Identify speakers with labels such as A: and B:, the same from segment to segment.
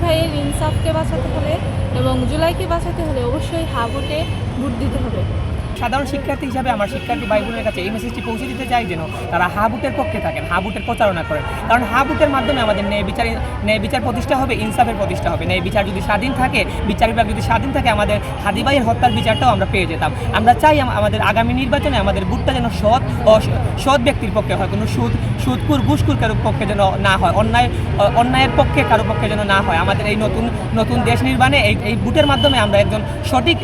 A: ভাইয়ের ইনসাফকে বাঁচাতে হলে এবং জুলাইকে বাঁচাতে হলে অবশ্যই হা ভোটে ভোট দিতে হবে।
B: সাধারণ শিক্ষার্থী হিসাবে আমার শিক্ষার্থী ভাই বোনের কাছে এই মেসেজটি পৌঁছে দিতে চাই যেন তারা হা ভোটের পক্ষে থাকেন, হা ভোটের প্রচারণা করেন। কারণ হা ভোটের মাধ্যমে আমাদের ন্যায় বিচার প্রতিষ্ঠা হবে, ইনসাফের প্রতিষ্ঠা হবে। ন্যায় বিচার যদি স্বাধীন থাকে, বিচার বিভাগ যদি স্বাধীন থাকে, আমাদের হাদি ভাইয়ের হত্যার বিচারটাও আমরা পেয়ে যেতাম। আমরা চাই আমাদের আগামী নির্বাচনে আমাদের ভোটটা যেন সৎ ব্যক্তির পক্ষে হয়, কোনো সুদকুর ঘুষকুর কারোর পক্ষে যেন না হয়, অন্যায়ের পক্ষে কারোর পক্ষে যেন না হয়। আমাদের এই নতুন দেশ নির্মাণে এই ভোটের মাধ্যমে আমরা একজন সঠিক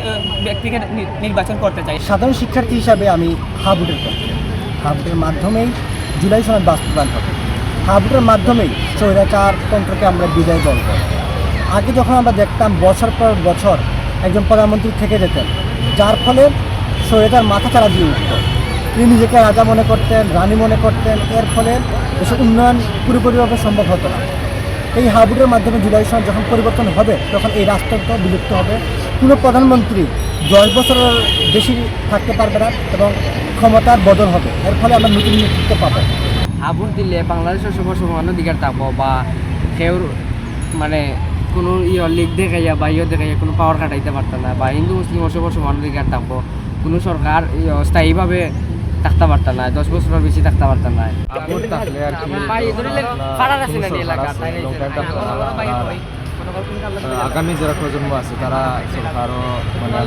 B: ব্যক্তিকে নির্বাচন করতে চাই।
C: সাধারণ শিক্ষার্থী হিসাবে আমি হা ভোটের পক্ষে। হা ভোটের মাধ্যমেই জুলাই সনদ বাস্তবায়ন হবে। হা ভোটের মাধ্যমেই স্বৈরাচার তন্ত্রকে আমরা বিদায় বলব। আগে যখন আমরা দেখতাম বছর পর বছর একজন প্রধানমন্ত্রী থেকে যেতেন, যার ফলে স্বৈরাচার মাথা চাড়া দিয়ে উঠত। তিনি নিজেকে রাজা মনে করতেন, রানী মনে করতেন, এর ফলে দেশের উন্নয়ন পুরোপুরিভাবে সম্ভব হতো না। এই হা ভোটের মাধ্যমে জুলাই সনদ যখন পরিবর্তন হবে, তখন এই রাজতন্ত্র বিলুপ্ত হবে। কোনো প্রধানমন্ত্রী 10 বছরের বেশি থাকতে পারবে না এবং ক্ষমতার বদল হবে। এর ফলে আমরা নতুন নেতৃত্ব পাবো।
D: হা ভোট দিলে বাংলাদেশের সমান অধিকার থাকবো, বা কেউ মানে কোনো লিগ দেখাইয়া বা দেখাইয়া কোনো পাওয়ার খাটাইতে পারতো না, বা হিন্দু মুসলিম সমান অধিকার থাকবো। কোনো সরকার স্থায়ীভাবে থাকতে পারত না, 10 বছরের বেশি থাকতে পারত না।
E: আগামী যারা প্রজন্ম আছে তারা সরকারও মানে